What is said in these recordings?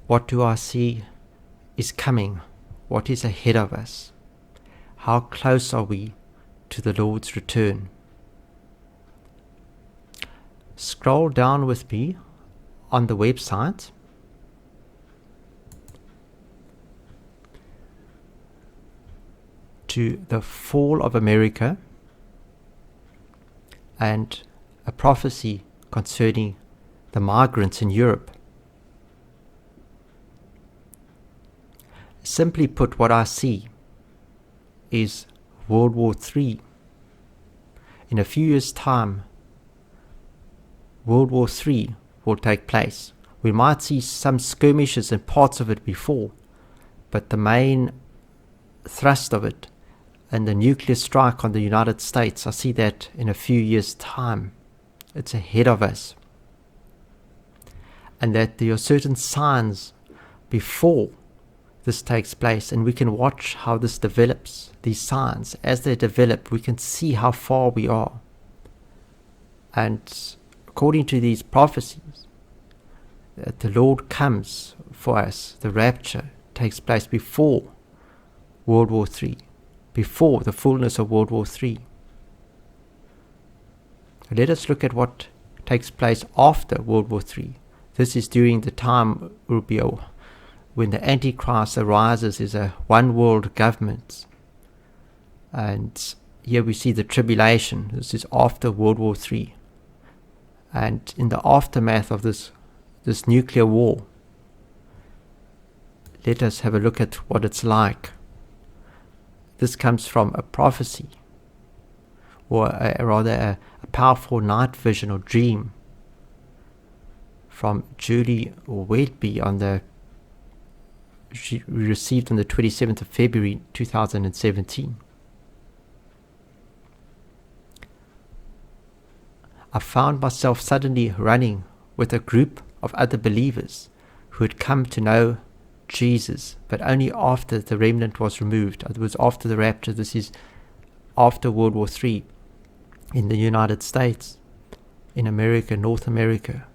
What do I see is coming? What is ahead of us? How close are we to the Lord's return? Scroll down with me on the website to the fall of America and a prophecy concerning the migrants in Europe. Simply put, what I see is World War III. In a few years' time, World War III will take place. We might see some skirmishes and parts of it before, but the main thrust of it and the nuclear strike on the United States, I see that in a few years' time. It's ahead of us. And that there are certain signs before this takes place, and we can watch how this develops. These signs, as they develop, we can see how far we are. And according to these prophecies, that the Lord comes for us, the rapture takes place before World War III, before the fullness of World War III. Let us look at what takes place after World War III. This is during the time, Rubio, when the Antichrist arises as a one-world government. And here we see the tribulation. This is after World War III. And in the aftermath of this nuclear war, let us have a look at what it's like. This comes from a prophecy, or a powerful night vision or dream from Julie Wetby she received on the 27th of February 2017. I found myself suddenly running with a group of other believers who had come to know Jesus, but only after the remnant was removed. It was after the rapture. This is after World War III in the United States, in America, North America.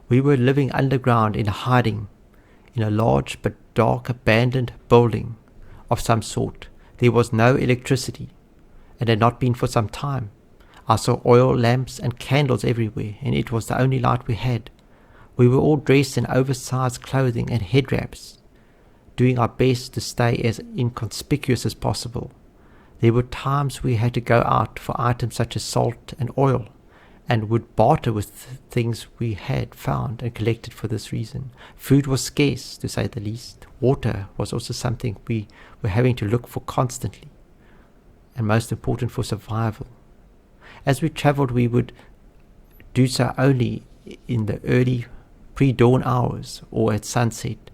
We were living underground in hiding in a large but dark abandoned building of some sort. There was no electricity, and had not been for some time. I saw oil lamps and candles everywhere, and it was the only light we had. We were all dressed in oversized clothing and head wraps, doing our best to stay as inconspicuous as possible. There were times we had to go out for items such as salt and oil, and would barter with things we had found and collected for this reason. Food was scarce, to say the least. Water was also something we were having to look for constantly, and most important, for survival. As we traveled, we would do so only in the early pre-dawn hours or at sunset,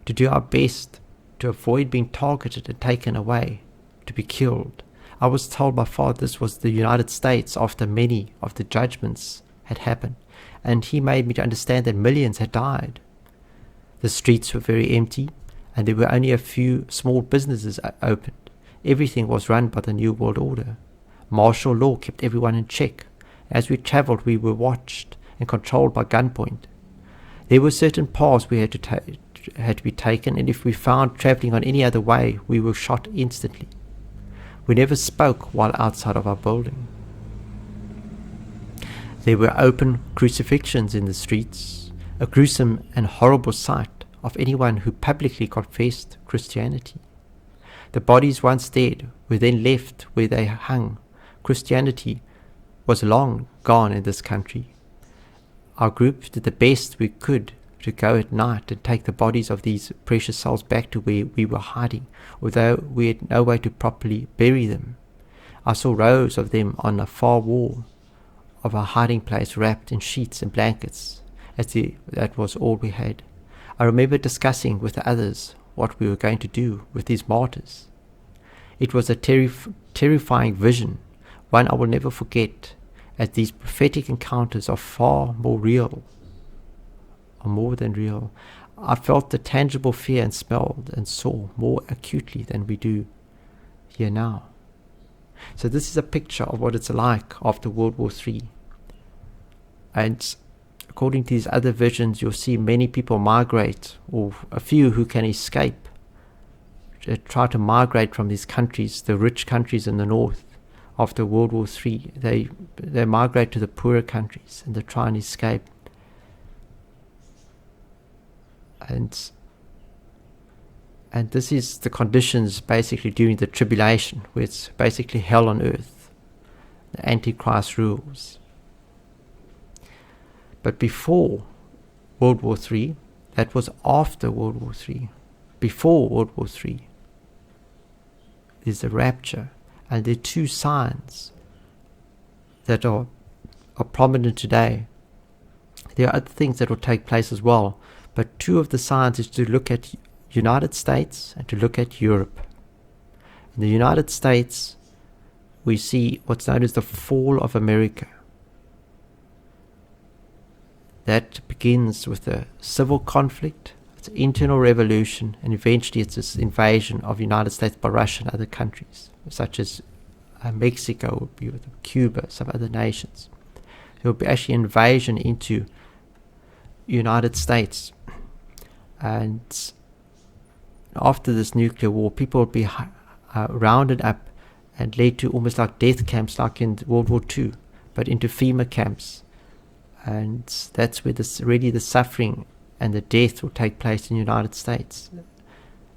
to do our best to avoid being targeted and taken away, to be killed. I was told by Father this was the United States after many of the judgments had happened, and he made me to understand that millions had died. The streets were very empty, and there were only a few small businesses opened. Everything was run by the New World Order. Martial law kept everyone in check. As we traveled, we were watched and controlled by gunpoint. There were certain paths we had to be taken, and if we found traveling on any other way, we were shot instantly. We never spoke while outside of our building. There were open crucifixions in the streets, a gruesome and horrible sight of anyone who publicly confessed Christianity. The bodies once dead were then left where they hung. Christianity was long gone in this country. Our group did the best we could to go at night and take the bodies of these precious souls back to where we were hiding, although we had no way to properly bury them. I saw rows of them on the far wall of our hiding place, wrapped in sheets and blankets, that was all we had. I remember discussing with the others what we were going to do with these martyrs. It was a terrifying vision, one I will never forget, as these prophetic encounters are far more real, or more than real. I felt the tangible fear and smelled and saw more acutely than we do here now. So this is a picture of what it's like after World War III. And according to these other visions, you'll see many people migrate, or a few who can escape, try to migrate from these countries, the rich countries in the north. After World War III, they migrate to the poorer countries and they try and escape. And this is the conditions basically during the tribulation, where it's basically hell on earth. The Antichrist rules. But before World War III, that was after World War III. Before World War III, there's the rapture. And there are two signs that are prominent today. There are other things that will take place as well. But two of the signs is to look at United States and to look at Europe. In the United States, we see what's known as the fall of America. That begins with a civil conflict, it's an internal revolution, and eventually it's this invasion of the United States by Russia and other countries, such as Mexico, would be with Cuba, some other nations. There will be actually invasion into United States. And after this nuclear war, people will be rounded up and led to almost like death camps like in World War II, but into FEMA camps. And that's where really the suffering and the death will take place in the United States,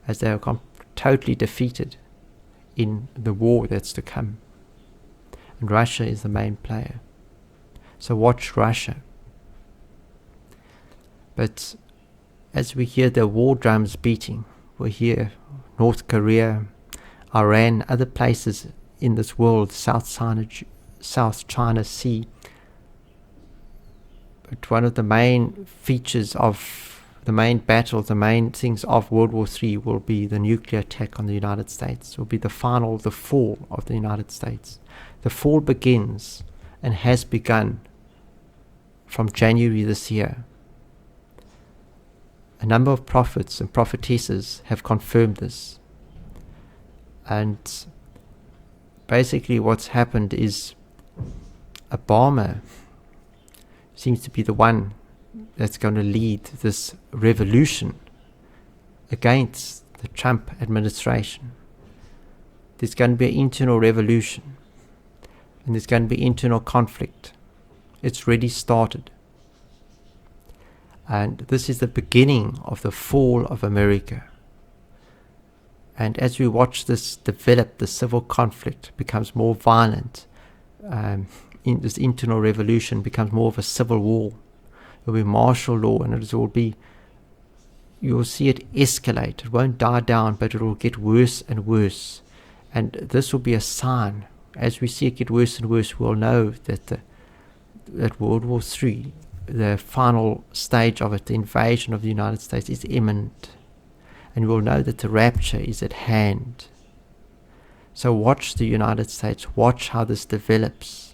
as they are totally defeated in the war that's to come. And Russia is the main player. So watch Russia. But as we hear the war drums beating, we hear North Korea, Iran, other places in this world, South China Sea. But one of the main features of the main battles, the main things of World War III will be the nuclear attack on the United States. It will be the fall of the United States. The fall begins and has begun from January this year. A number of prophets and prophetesses have confirmed this. And basically what's happened is Obama seems to be the one that's going to lead this revolution against the Trump administration. There's going to be an internal revolution, and there's going to be internal conflict. It's already started. And this is the beginning of the fall of America. And as we watch this develop, the civil conflict becomes more violent. This internal revolution becomes more of a civil war. There will be martial law, and you will see it escalate. It won't die down, but it will get worse and worse. And this will be a sign. As we see it get worse and worse, we'll know that World War III, the final stage of it, the invasion of the United States, is imminent. And we'll know that the rapture is at hand. So watch the United States. Watch how this develops.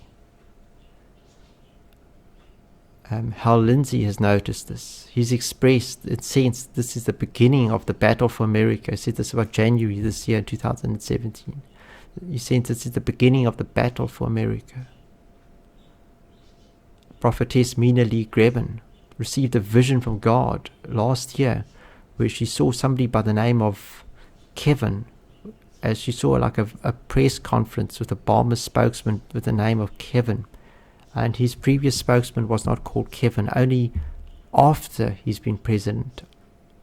Hal Lindsey has noticed this. He's expressed it since this is the beginning of the battle for America. He said this about January this year, 2017. He said this is the beginning of the battle for America. Prophetess Mina Lee Greben received a vision from God last year, where she saw somebody by the name of Kevin, as she saw like a press conference with a Obama spokesman with the name of Kevin. And his previous spokesman was not called Kevin. Only after he's been president,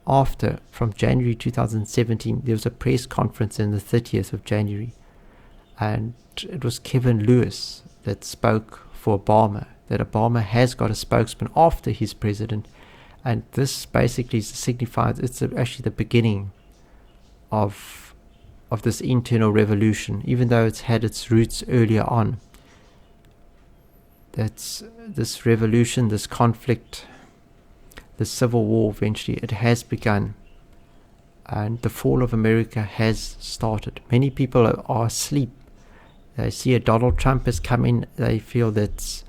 from January 2017, there was a press conference on the 30th of January. And it was Kevin Lewis that spoke for Obama, that Obama has got a spokesman after he's president. And this basically signifies it's actually the beginning of this internal revolution, even though it's had its roots earlier on. That's this revolution, this conflict, this civil war, eventually it has begun, and the fall of America has started. Many people are asleep. They see a Donald Trump has come in. They feel that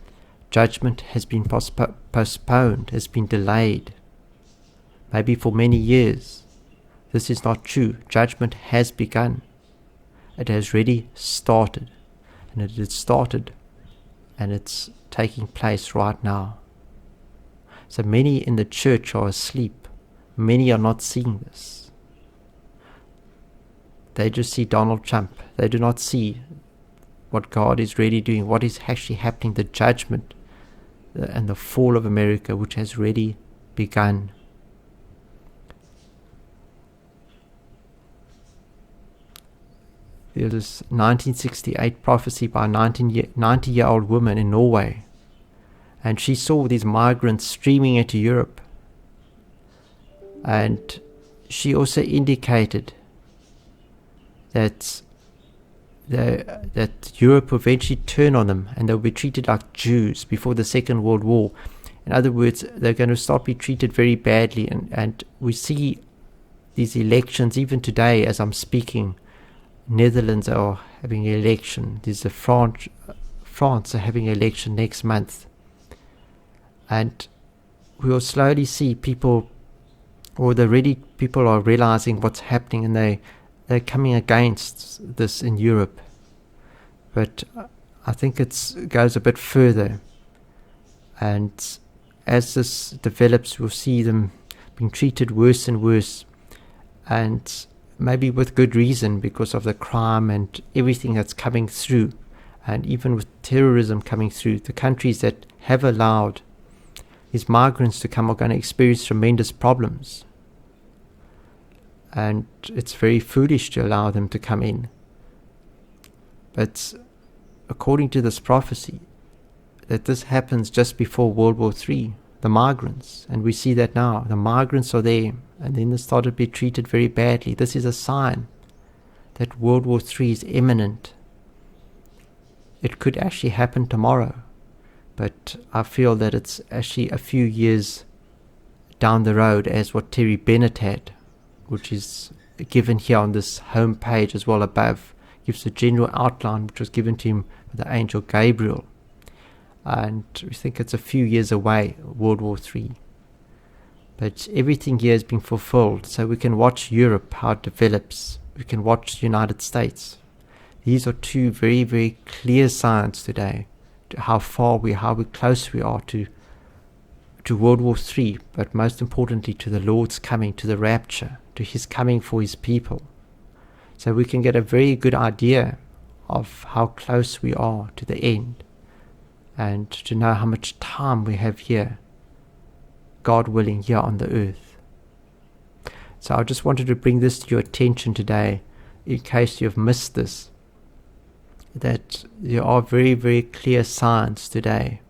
judgment has been postponed, has been delayed, maybe for many years. This is not true. Judgment has begun. It has already started, and it has started, and it's taking place right now. So many in the church are asleep. Many are not seeing this. They just see Donald Trump. They do not see what God is really doing, what is actually happening, the judgment and the fall of America, which has already begun. There was this 1968 prophecy by a 90-year-old woman in Norway, and she saw these migrants streaming into Europe. And she also indicated that Europe will eventually turn on them and they'll be treated like Jews before the Second World War. In other words, they're going to start being treated very badly. And we see these elections even today as I'm speaking. Netherlands are having an election. There's France are having an election next month. And we will slowly see people, or people are realizing what's happening, and they're coming against this in Europe. But I think it goes a bit further. And as this develops, we'll see them being treated worse and worse. And maybe with good reason, because of the crime and everything that's coming through. And even with terrorism coming through, the countries that have allowed these migrants to come are going to experience tremendous problems. And it's very foolish to allow them to come in. But according to this prophecy, that this happens just before World War III, the migrants, and we see that now, the migrants are there, and then they started to be treated very badly. This is a sign that World War III is imminent. It could actually happen tomorrow, but I feel that it's actually a few years down the road, as what Terry Bennett had, which is given here on this home page as well above, gives a general outline which was given to him by the angel Gabriel. And we think it's a few years away, World War III. But everything here has been fulfilled, so we can watch Europe, how it develops. We can watch the United States. These are two very, very clear signs today to how close we are to World War III, but most importantly to the Lord's coming, to the rapture, to His coming for His people. So we can get a very good idea of how close we are to the end, and to know how much time we have here, God willing, here on the earth. So I just wanted to bring this to your attention today, in case you've missed this, that there are very, very clear signs today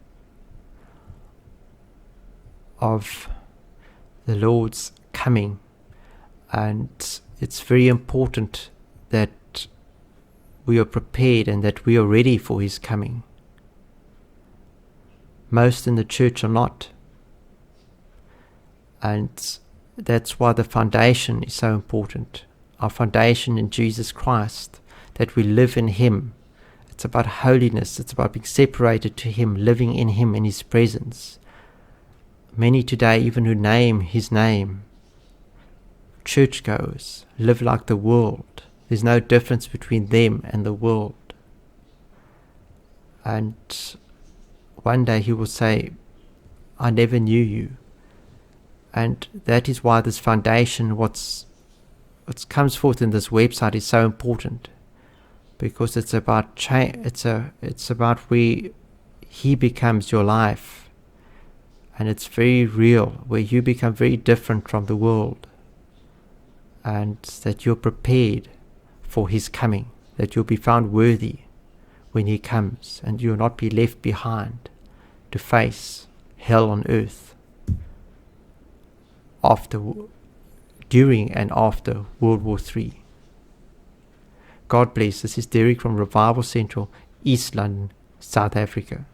of the Lord's coming, and it's very important that we are prepared and that we are ready for His coming. Most in the church are not, and that's why the foundation is so important. Our foundation in Jesus Christ, that we live in Him. It's about holiness. It's about being separated to Him, living in Him, in His presence. Many today, even who name His name, churchgoers, live like the world. There's no difference between them and the world. And one day He will say, I never knew you. And that is why this foundation, what comes forth in this website, is so important, because it's about it's about where He becomes your life, and it's very real, where you become very different from the world, and that you're prepared for His coming, that you'll be found worthy when He comes, and you'll not be left behind to face hell on earth during and after World War III. God bless. This is Derek from Revival Central, East London, South Africa.